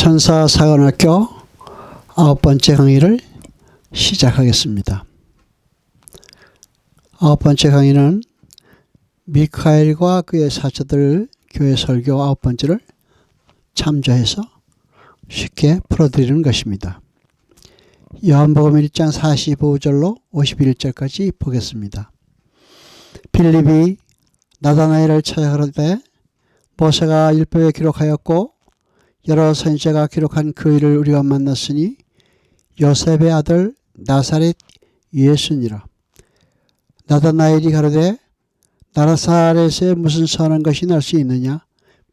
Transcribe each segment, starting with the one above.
천사사관학교 9번째 강의를 시작하겠습니다. 9번째 강의는 미카엘과 그의 사자들 교회 설교 9번째를 참조해서 쉽게 풀어드리는 것입니다. 요한복음 1장 45절로 51절까지 보겠습니다. 빌립이 나다나엘을 찾아가로되 모세가 율법에 기록하였고 여러 선지자가 기록한 그 일을 우리가 만났으니 요셉의 아들 나사렛 예수니라. 나다나엘이 가로되 나사렛에 무슨 선한 것이 날 수 있느냐?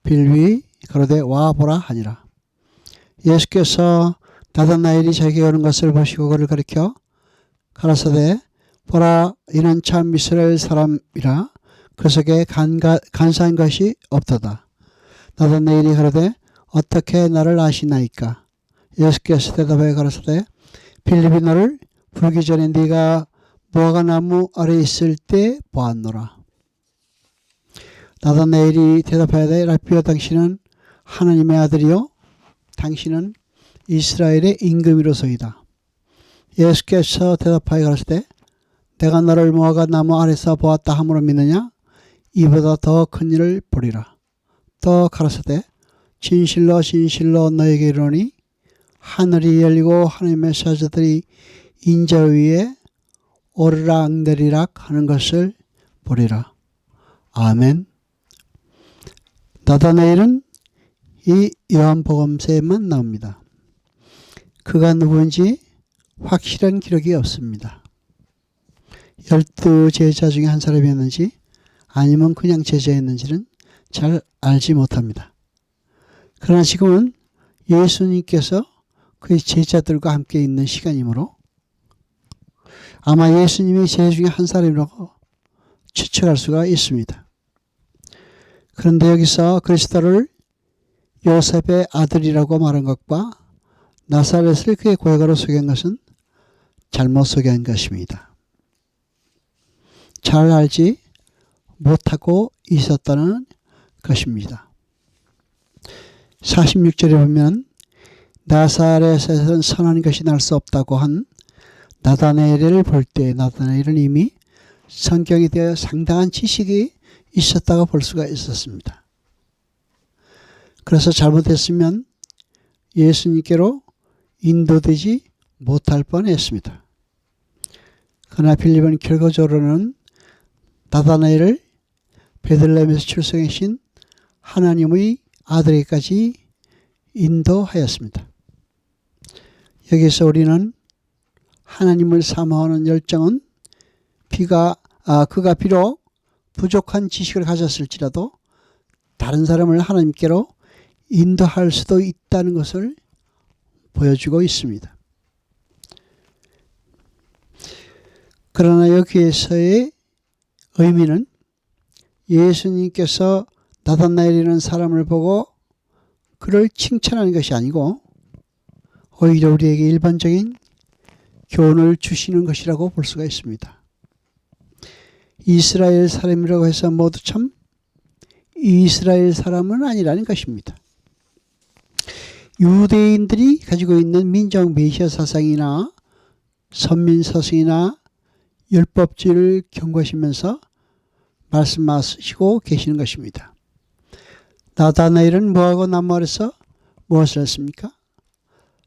빌립이 가로되 와보라 하니라. 예수께서 나다나엘이 자기에게 오는 것을 보시고 그를 가리켜 가라사대 보라, 이는 참 이스라엘 사람이라 그 속에 간사한 것이 없도다. 나다나엘이 가로되 어떻게 나를 아시나이까? 예수께서 대답하여 가라사대 빌립이 너를 부르기 전에 네가 무화과 나무 아래 있을 때 보았노라. 나다나엘이 대답하여되 라비여, 당신은 하나님의 아들이요 당신은 이스라엘의 임금이로소이다. 예수께서 대답하여 가라사대 내가 너를 무화과 나무 아래서 보았다 함으로 믿느냐? 이보다 더 큰 일을 보리라. 또 가라사대 진실로 진실로 너에게 이르노니 하늘이 열리고 하나님의 사자들이 인자 위에 오르락내리락 하는 것을 보리라. 아멘. 나다나엘은 이 요한복음서에만 나옵니다. 그가 누구인지 확실한 기록이 없습니다. 12제자 중에 한 사람이었는지 아니면 그냥 제자였는지는 잘 알지 못합니다. 그러나 지금은 예수님께서 그의 제자들과 함께 있는 시간이므로 아마 예수님이 제자 중에 한 사람이라고 추측할 수가 있습니다. 그런데 여기서 그리스도를 요셉의 아들이라고 말한 것과 나사렛을 그의 고향으로 소개한 것은 잘못 소개한 것입니다. 잘 알지 못하고 있었다는 것입니다. 46절에 보면 나사렛에서는 선한 것이 날 수 없다고 한 나다나엘을 볼 때 나다나엘은 이미 성경에 대해 상당한 지식이 있었다고 볼 수가 있었습니다. 그래서 잘못했으면 예수님께로 인도되지 못할 뻔했습니다. 그러나 빌립은 결과적으로는 나다나엘을 베들레헴에서 출생하신 하나님의 아들에게까지 인도하였습니다. 여기서 우리는 하나님을 사모하는 열정은 그가 비록 부족한 지식을 가졌을지라도 다른 사람을 하나님께로 인도할 수도 있다는 것을 보여주고 있습니다. 그러나 여기에서의 의미는 예수님께서 나다나엘이라는 사람을 보고 그를 칭찬하는 것이 아니고 오히려 우리에게 일반적인 교훈을 주시는 것이라고 볼 수가 있습니다. 이스라엘 사람이라고 해서 모두 참 이스라엘 사람은 아니라는 것입니다. 유대인들이 가지고 있는 민족 메시아 사상이나 선민 서성이나 율법주의를 경고하시면서 말씀하시고 계시는 것입니다. 나다나엘은 뭐하고 나무 아래서 무엇을 했습니까?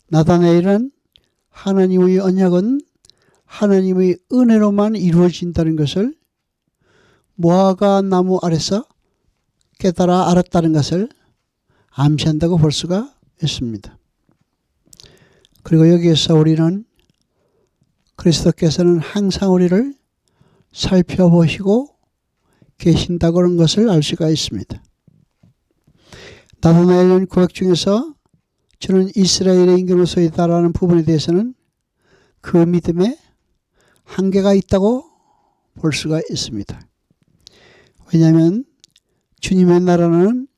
나다나엘은 하나님의 언약은 하나님의 은혜로만 이루어진다는 것을 무화과 나무 아래서 깨달아 알았다는 것을 암시한다고 볼 수가 있습니다. 그리고 여기에서 우리는 그리스도께서는 항상 우리를 살펴보시고 계신다고 하는 것을 알 수가 있습니다. 나다나엘은 구약 중에서 저는 이스라엘의 임금으로서이다라는 부분에 대해서는 그 믿음에 한계가 있다고 볼 수가 있습니다. 왜냐하면 주님의 나라는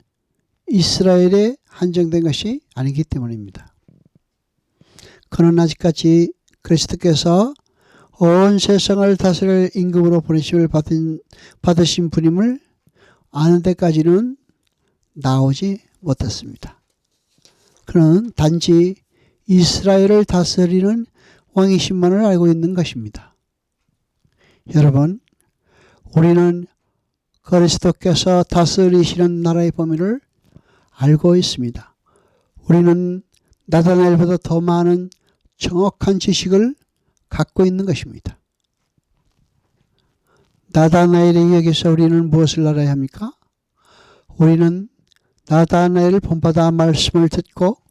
이스라엘에 한정된 것이 아니기 때문입니다. 그는 아직까지 그리스도께서 온 세상을 다스릴 임금으로 보내심을 받으신 분임을 아는 데까지는 나오지 못했습니다. 그는 단지 이스라엘을 다스리는 왕이신만을 알고 있는 것입니다. 여러분, 우리는 그리스도께서 다스리시는 나라의 범위를 알고 있습니다. 우리는 나다나엘보다 더 많은 정확한 지식을 갖고 있는 것입니다. 나다나엘에 의해서 우리는 무엇을 알아야 합니까? 우리는 나다나엘을 본받아 말씀을 듣고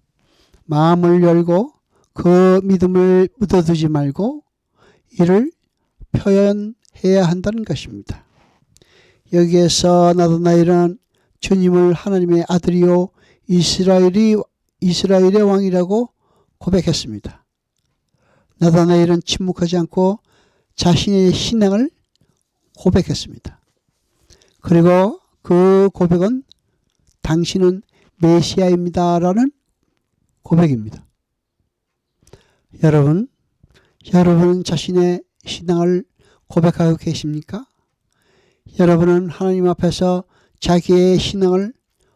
마음을 열고 그 믿음을 묻어두지 말고 이를 표현해야 한다는 것입니다. 여기에서 나다나엘은 주님을 하나님의 아들이요 이스라엘의 왕이라고 고백했습니다. 나다나엘은 침묵하지 않고 자신의 신앙을 고백했습니다. 그리고 그 고백은 당신은 메시아입니다 라는 고백입니다. 여러분은 자신의 신앙을 고백하고 계십니까? 여러분은 하나님 앞에서 자기의 신앙을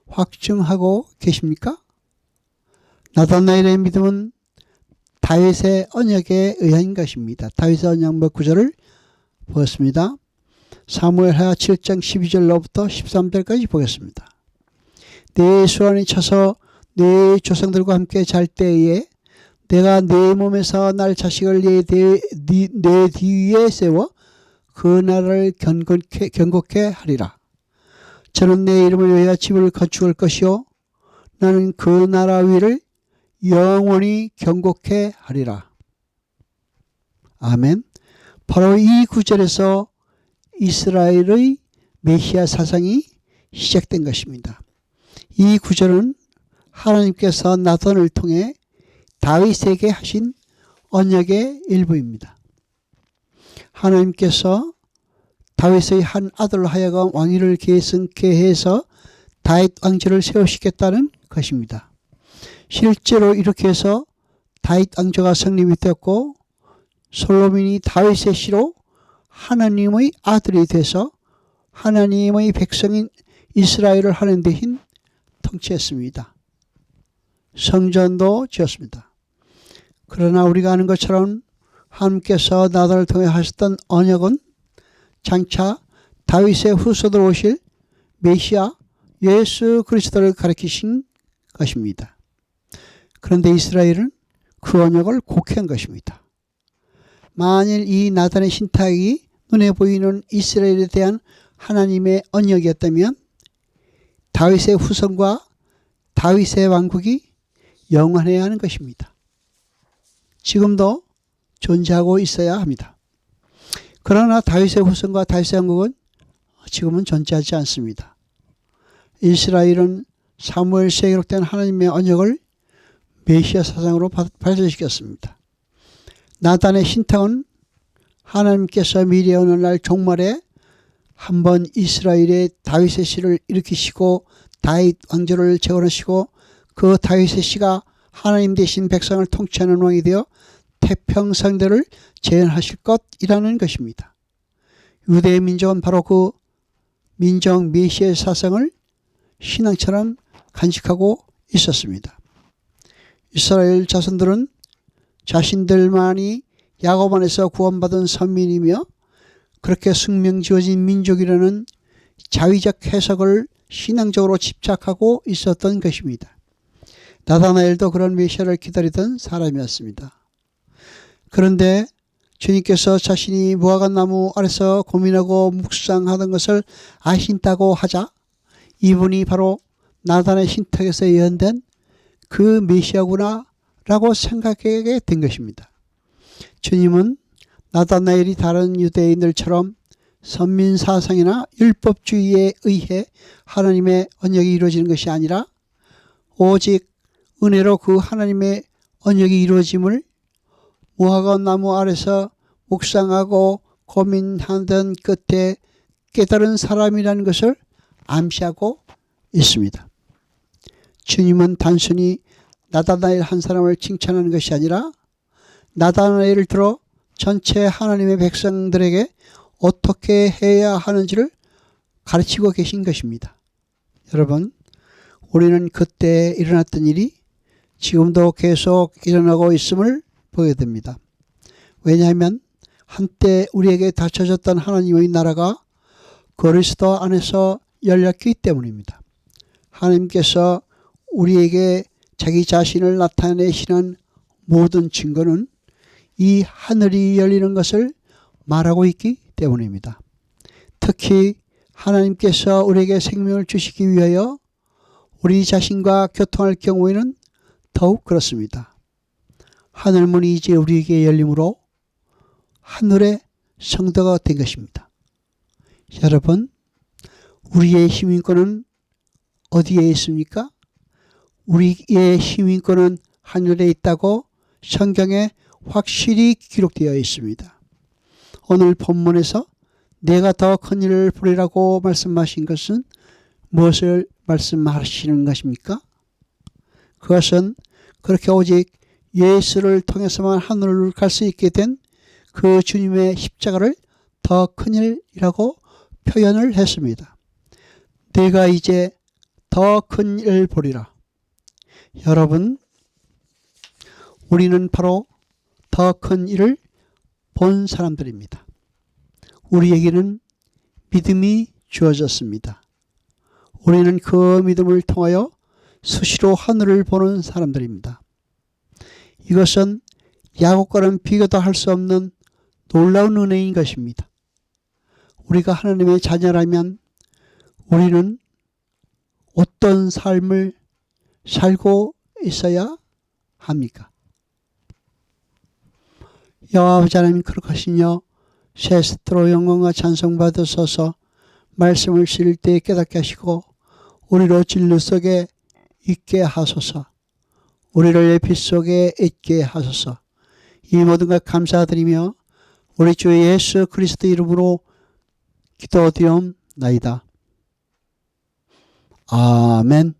확증하고 계십니까? 나다나엘의 믿음은 다윗의 언약에 의한 것입니다. 다윗의 언약 몇 구절을 보았습니다. 사무엘하 7장 12절로부터 13절까지 보겠습니다. 내 수완이 쳐서 내 조상들과 함께 잘 때에 내가 내 몸에서 날 자식을 내 뒤에 세워 그 나라를 견고케 하리라. 저는 내 이름을 위하여 집을 건축할 것이요 나는 그 나라 위를 영원히 견고케 하리라. 아멘. 바로 이 구절에서 이스라엘의 메시아 사상이 시작된 것입니다. 이 구절은 하나님께서 나단을 통해 다윗에게 하신 언약의 일부입니다. 하나님께서 다윗의 한 아들로 하여금 왕위를 계승케 해서 다윗 왕조를 세우시겠다는 것입니다. 실제로 이렇게 해서 다윗 왕조가 성립이 되었고 솔로몬이 다윗의 씨로 하나님의 아들이 돼서 하나님의 백성인 이스라엘을 하는 대신 통치했습니다. 성전도 지었습니다. 그러나 우리가 아는 것처럼 하나님께서 나단을 통해 하셨던 언약은 장차 다윗의 후손으로 오실 메시아 예수 그리스도를 가리키신 것입니다. 그런데 이스라엘은 그 언약을 곡해한 것입니다. 만일 이 나단의 신탁이 눈에 보이는 이스라엘에 대한 하나님의 언약이었다면 다윗의 후손과 다윗의 왕국이 영원해야 하는 것입니다. 지금도 존재하고 있어야 합니다. 그러나 다윗의 후손과 다윗의 왕국은 지금은 존재하지 않습니다. 이스라엘은 사무엘서에 기록된 하나님의 언약을 메시아 사상으로 발전시켰습니다. 나단의 신탁은 하나님께서 미래 어느 날 종말에 한번 이스라엘의 다윗의 씨를 일으키시고 다윗 왕조를 재건하시고 그 다윗의 씨가 하나님 대신 백성을 통치하는 왕이 되어 태평성대를 재현하실 것이라는 것입니다. 유대의 민족은 바로 그 민족 메시아의 사상을 신앙처럼 간직하고 있었습니다. 이스라엘 자손들은 자신들만이 야곱 안에서 구원받은 선민이며 그렇게 숙명 지어진 민족이라는 자의적 해석을 신앙적으로 집착하고 있었던 것입니다. 나다나엘도 그런 메시아를 기다리던 사람이었습니다. 그런데 주님께서 자신이 무화과 나무 아래서 고민하고 묵상하던 것을 아신다고 하자 이분이 바로 나단의 신탁에서 예언된 그 메시아구나 라고 생각하게 된 것입니다. 주님은 나다나엘이 다른 유대인들처럼 선민사상이나 율법주의에 의해 하나님의 언약이 이루어지는 것이 아니라 오직 은혜로 그 하나님의 언약이 이루어짐을 무화과 나무 아래서 묵상하고 고민하던 끝에 깨달은 사람이라는 것을 암시하고 있습니다. 주님은 단순히 나다나엘 한 사람을 칭찬하는 것이 아니라 나다나엘을 들어 전체 하나님의 백성들에게 어떻게 해야 하는지를 가르치고 계신 것입니다. 여러분, 우리는 그때 일어났던 일이 지금도 계속 일어나고 있음을 보게 됩니다. 왜냐하면 한때 우리에게 닫혀졌던 하나님의 나라가 그리스도 안에서 열렸기 때문입니다. 하나님께서 우리에게 자기 자신을 나타내시는 모든 증거는 이 하늘이 열리는 것을 말하고 있기 때문입니다. 특히 하나님께서 우리에게 생명을 주시기 위하여 우리 자신과 교통할 경우에는 더욱 그렇습니다. 하늘문이 이제 우리에게 열림으로 하늘의 성도가 된 것입니다. 여러분, 우리의 시민권은 어디에 있습니까? 우리의 시민권은 하늘에 있다고 성경에 확실히 기록되어 있습니다. 오늘 본문에서 내가 더 큰 일을 보리라고 말씀하신 것은 무엇을 말씀하시는 것입니까? 그것은 그렇게 오직 예수를 통해서만 하늘을 갈 수 있게 된 그 주님의 십자가를 더 큰 일이라고 표현을 했습니다. 내가 이제 더 큰 일을 보리라. 여러분, 우리는 바로 더 큰 일을 본 사람들입니다. 우리에게는 믿음이 주어졌습니다. 우리는 그 믿음을 통하여 수시로 하늘을 보는 사람들입니다. 이것은 야곱과는 비교도 할 수 없는 놀라운 은혜인 것입니다. 우리가 하나님의 자녀라면 우리는 어떤 삶을 살고 있어야 합니까? 여호와 아버지 하나님 거룩하시며 세스트로 영광과 찬송 받으소서. 말씀을 실을 때 깨닫게 하시고 우리로 진리 속에 있게 하소서. 우리를 빛 속에 있게 하소서. 이 모든 것 감사드리며 우리 주 예수 그리스도 이름으로 기도드리옵나이다. 아멘.